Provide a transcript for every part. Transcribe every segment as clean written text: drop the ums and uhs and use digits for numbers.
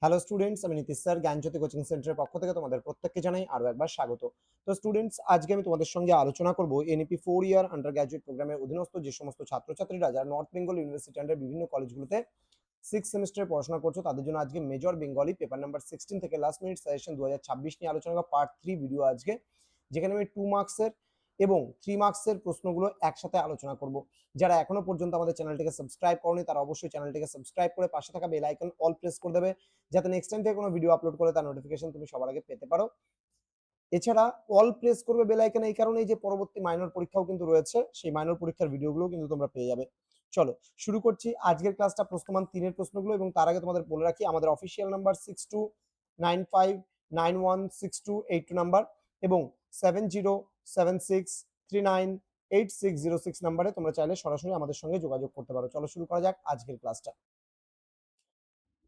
Hello students, আমি Nitish sir জ্ঞানজ্যোতি coaching সেন্টারের পক্ষ থেকে তোমাদের প্রত্যেককে জানাই আরও একবার স্বাগত। তো স্টুডেন্টস, আজকে আমি তোমাদের সঙ্গে আলোচনা করব এনইপি 4 ইয়ার আন্ডার গ্র্যাজুয়েট প্রোগ্রামের অধীনস্থ যে সমস্ত ছাত্রছাত্রীরা যারা নর্থ বেঙ্গল ইউনিভার্সিটি আন্ডার বিভিন্ন কলেজগুলোতে 6 সেমিস্টারে পড়াশোনা করছো তাদের জন্য আজকে মেজর বেঙ্গলি পেপার নাম্বার 16 থেকে লাস্ট মিনিট সাজেশন 2026 নিয়ে আলোচনা করা পার্ট 3 ভিডিও আজকে, যেখানে আমি 2 মার্কসের এবং 3 মার্কসের প্রশ্নগুলো একসাথে আলোচনা করব। যারা এখনো পর্যন্ত আমাদের চ্যানেলটিকে সাবস্ক্রাইব করনি তারা অবশ্যই চ্যানেলটিকে সাবস্ক্রাইব করে পাশে থাকা বেল আইকন অল প্রেস করে দেবে, যাতে নেক্সট টাইম থেকে কোনো ভিডিও আপলোড করে তার নোটিফিকেশন তুমি সবার আগে পেতে পারো। এছাড়া অল প্রেস করবে বেল আইকন এই কারণেই যে পরবর্তী মাইনর পরীক্ষাও কিন্তু রয়েছে, সেই মাইনর পরীক্ষার ভিডিওগুলো কিন্তু তোমরা পেয়ে যাবে। চলো শুরু করছি আজকের ক্লাসটা প্রশ্নমান 3-এর প্রশ্নগুলো, এবং তার আগে তোমাদের বলে রাখি আমাদের অফিসিয়াল নাম্বার 6295916282 নাম্বার এবং 7076398606 নাম্বারে তোমরা চাইলে সরাসরি আমাদের সঙ্গে যোগাযোগ করতে পারো। চলো শুরু করা যাক আজকের ক্লাসটা।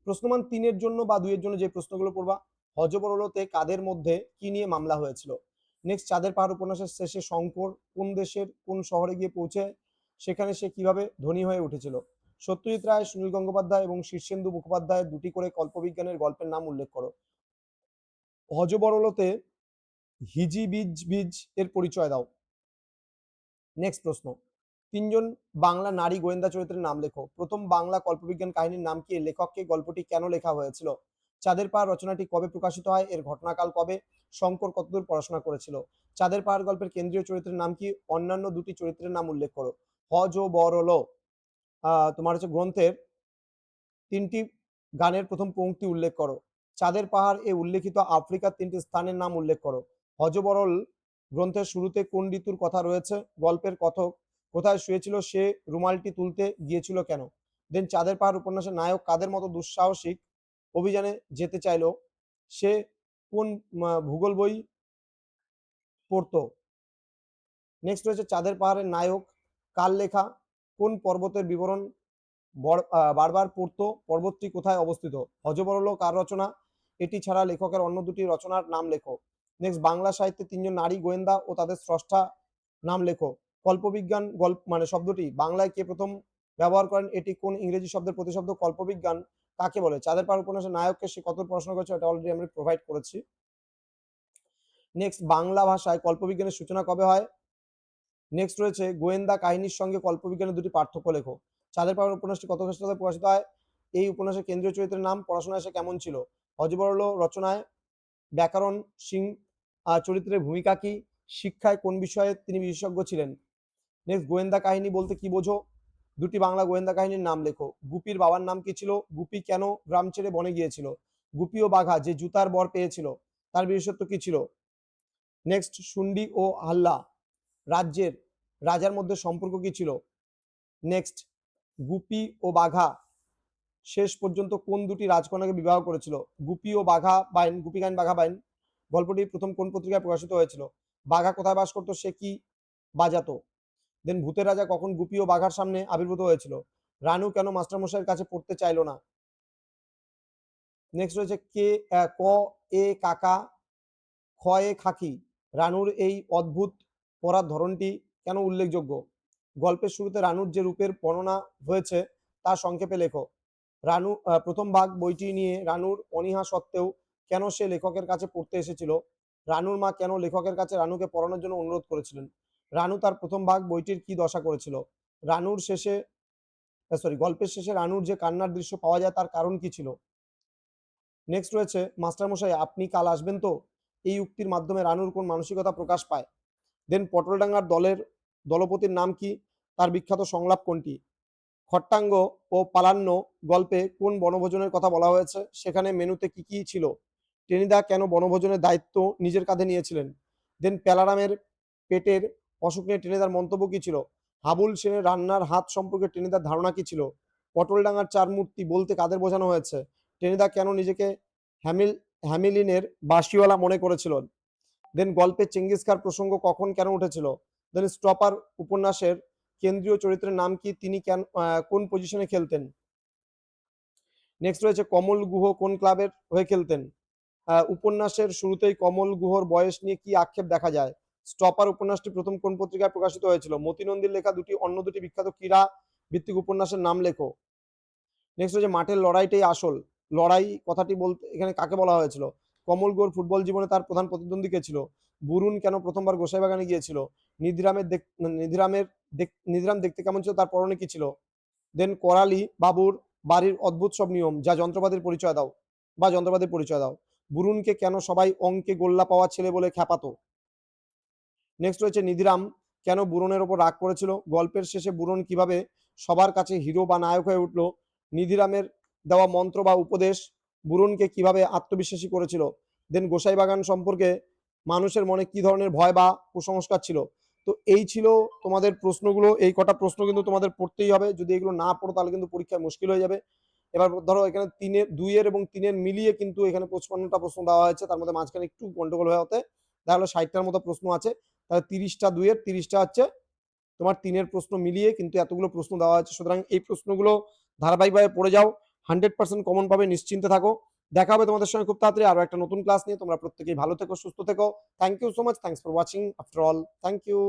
প্রশ্নমান 3-এর জন্য বা 2-এর জন্য যে প্রশ্নগুলো পড়বা, হযবরলতে কাদের মধ্যে কি নিয়ে মামলা হয়েছিল। নেক্সট, চাঁদের পাহাড় উপন্যাসের শেষে শঙ্কর কোন দেশের কোন শহরে গিয়ে পৌঁছে সেখানে সে কিভাবে ধনী হয়ে উঠেছিল। সত্যজিৎ রায়, সুনীল গঙ্গোপাধ্যায় এবং শীর্ষেন্দু মুখোপাধ্যায়ের দুটি করে কল্পবিজ্ঞানের গল্পের নাম উল্লেখ করো। হযবরলতে হিজি বীজ বীজ এর পরিচয় দাও। নেক্সট প্রশ্ন, 3জন বাংলা নারী গোয়েন্দা চরিত্রের নাম লেখো। প্রথম বাংলা কল্পবিজ্ঞান কাহিনীর নাম কি? লেখককে গল্পটি কেন লেখা হয়েছিল? চাঁদের পাহাড় রচনাটি কবে প্রকাশিত হয়? এর ঘটনাকাল কবে? শঙ্কর কতদূর পড়াশোনা করেছিল? চাঁদের পাহাড় গল্পের কেন্দ্রীয় চরিত্রের নাম কি? অন্যান্য দুটি চরিত্রের নাম উল্লেখ করো। হজ ও বরল তোমার হচ্ছে গ্রন্থের 3টি গানের প্রথম পংক্তি উল্লেখ করো। চাঁদের পাহাড় এ উল্লেখিত আফ্রিকার 3টি স্থানের নাম উল্লেখ করো। হযবরল গ্রন্থের শুরুতে কোন ঋতুর কথা রয়েছে? গল্পের কথক কোথায় শুয়েছিল? সে রুমালটি তুলতে গিয়েছিল কেন? দেন, চাঁদের পাহাড় উপন্যাসের নায়ক কাদের মতো দুঃসাহসিক অভিযানে যেতে চাইলো? সে কোন ভূগোল বই পড়তো? নেক্সট রয়েছে চাঁদের পাহাড়ের নায়ক কার লেখা? কোন পর্বতের বিবরণ বারবার পড়তো? পর্বতটি কোথায় অবস্থিত? হযবরল কার রচনা? এটি ছাড়া লেখকের অন্য দুটি রচনার নাম লেখো। নেক্সট, বাংলা সাহিত্যে 3জন নারী গোয়েন্দা ও তাদের স্রষ্টা নাম লেখো। কল্পবিজ্ঞান গল্প মানে শব্দটি বাংলায় কে প্রথম ব্যবহার করেন? এটি কোন ইংরেজি শব্দের প্রতিশব্দ? কল্পবিজ্ঞান কাকে বলে? চাঁদের পাহাড় উপন্যাসের নায়ককে সে কত পড়াশোনা করেছে? এটা অলরেডি আমরা প্রোভাইড করেছি। নেক্সট, বাংলা ভাষায় কল্পবিজ্ঞানের সূচনা কবে হয়? নেক্সট রয়েছে গোয়েন্দা কাহিনীর সঙ্গে কল্পবিজ্ঞানের দুটি পার্থক্য লেখো। চাঁদের পাহাড় উপন্যাসটি কত খ্রিস্টাব্দে প্রকাশিত হয়? এই উপন্যাসের কেন্দ্রীয় চরিত্রের নাম? পড়াশোনায় সে কেমন ছিল? হযবরল রচনায় ব্যাকরণ সিং চরিত্রের ভূমিকা কি? শিক্ষায় কোন বিষয়ে তিনি বিশেষজ্ঞ ছিলেন? নেক্সট, গোয়েন্দা কাহিনী বলতে কি বোঝো? দুটি বাংলা গোয়েন্দা কাহিনীর নাম লেখো। গুপির বাবার নাম কি ছিল? গুপি কেন গ্রাম ছেড়ে বনে গিয়েছিল? গুপি ও বাঘা যে জুতার বর পেয়েছিল তার বিশেষত্ব কি ছিল? নেক্সট, শুন্ডি ও হাল্লা রাজ্যের রাজার মধ্যে সম্পর্ক কি ছিল? নেক্সট, গুপি ও বাঘা শেষ পর্যন্ত কোন দুটি রাজকন্যাকে বিবাহ করেছিল? গুপি ও বাঘা বাইন, গুপি গাইন বাঘা বাইন গল্পটি প্রথম কোন পত্রিকায় প্রকাশিত হয়েছিল? বাঘা কোথায় বাস করতো? সে কি বাজাতো? দেন, ভূতের রাজা কখন গুপি ও বাঘার সামনে আবির্ভূত হয়েছিল? রানু কেন মাস্টারমশাইয়ের কাছে পড়তে চাইলো না? নেক্সট রয়েছে কে ক এ কাকা খ এ খাকি রানুর এই অদ্ভুত পড়ার ধরনটি কেন উল্লেখযোগ্য? গল্পের শুরুতে রানুর যে রূপের বর্ণনা হয়েছে তা সংক্ষেপে লেখো। রানু প্রথম ভাগ বইটি নিয়ে রানুর অনীহা সত্ত্বেও কেন সে লেখকের কাছে পড়তে এসেছিল? রানুর মা কেন লেখকের কাছে রানুকে পড়ানোর জন্য অনুরোধ করেছিলেন? রানু তার প্রথম ভাগ বইটির কি দশা করেছিল? রানুর শেষে গল্পের শেষে রানুর যে কান্নার দৃশ্য পাওয়া যায় তার কারণ কি ছিল? নেক্সট রয়েছে মাস্টারমশাই আপনি কাল আসবেন তো? এই উক্তির মাধ্যমে রানুর কোন মানসিকতা প্রকাশ পায়? দেন, পটলডাঙ্গার দলের দলপতির নাম কি? তার বিখ্যাত সংলাপ কোনটি? খট্টাঙ্গ ও পালান্ন গল্পে কোন বনভোজনের কথা বলা হয়েছে? সেখানে মেনুতে কি কি ছিল? টেনিদা কেন বনভোজনের দায়িত্ব নিজের কাঁধে নিয়েছিলেন? দেন, প্যালারামের পেটের অসুখ নিয়ে টেনিদার মন্তব্য কি ছিল? হাবুল সেনের রান্নার হাত সম্পর্কে টেনিদার ধারণা কি ছিল? পটলডাঙ্গার চার মূর্তি বলতে কাদের বোঝানো হয়েছে? টেনিদা কেন নিজেকে হ্যামিলিনের বাঁশিওয়ালা মনে করেছিলেন? দেন, গল্পে চেঙ্গিস খার প্রসঙ্গ কখন কেন উঠেছিল? দেন, স্টপার উপন্যাসের কেন্দ্রীয় চরিত্রের নাম কি? তিনি কেন কোন পজিশনে খেলতেন? নেক্সট রয়েছে কমল গুহ কোন ক্লাবের হয়ে খেলতেন? উপন্যাসের শুরুতেই কমল গুহর বয়স নিয়ে কি আক্ষেপ দেখা যায়? স্টপার উপন্যাসটি প্রথম কোন পত্রিকায় প্রকাশিত হয়েছিল? মতি নন্দীর লেখা অন্য দুটি বিখ্যাত ক্রীড়া ভিত্তিক উপন্যাসের নাম লেখো। নেক্সট হচ্ছে মাঠের লড়াইটাই আসল লড়াই কথাটি বলতে এখানে কাকে বলা হয়েছিল? কমল গোর ফুটবল জীবনে তার প্রধান প্রতিদ্বন্দ্বী কে ছিল? বুরুন কেন প্রথমবার গোসাইবাগানে গিয়েছিল? নিধিরাম দেখতে কেমন ছিল, তার পরনে কি ছিল? দেন করালি বাবুর বাড়ির অদ্ভুত সব নিয়ম যা যন্ত্রপাতির পরিচয় দাও বা যন্ত্রপাতির পরিচয় দাও। বুরুনকে কেন সবাই অঙ্কে গোল্লা পাওয়া ছেলে বলে খ্যাপাতো? নেক্সট রয়েছে নিধিরাম কেন বুরনের ওপর রাগ করেছিল? গল্পের শেষে বুরন কিভাবে সবার কাছে হিরো বা নায়ক হয়ে উঠল? নিধিরামের দেওয়া মন্ত্র বা উপদেশ বুরনকে কিভাবে আত্মবিশ্বাসী করেছিল? দেন গোসাই বাগান সম্পর্কে মানুষের মনে কি ধরনের ভয় বা কুসংস্কার ছিল? তো এই ছিল তোমাদের প্রশ্নগুলো। এই কটা প্রশ্ন কিন্তু তোমাদের পড়তেই হবে। যদি এগুলো না পড়ো তাহলে কিন্তু পরীক্ষায় মুশকিল হয়ে যাবে। এবার ধরো এখানে দুইয়ের এবং তিনের মিলিয়ে কিন্তু এখানে 55টা প্রশ্ন দেওয়া হয়েছে, তার মধ্যে মাঝখানে একটু গন্ডগোল হয়ে হতে তাহলে 60টার মতো প্রশ্ন আছে। তাহলে 30টা দুইয়ের, 30টা হচ্ছে তোমার তিনের প্রশ্ন মিলিয়ে কিন্তু এতগুলো প্রশ্ন দেওয়া হয়েছে। সুতরাং এই প্রশ্নগুলো ধারাবাহিকভাবে পড়ে যাও, 100% কমন পাবে, নিশ্চিন্তে থাকো। দেখা হবে তোমাদের সঙ্গে খুব তাড়াতাড়ি আরো একটা নতুন ক্লাস নিয়ে। তোমরা প্রত্যেকেই ভালো থেকো, সুস্থ থেকো। Thank you so much, thanks for watching after all, thank you.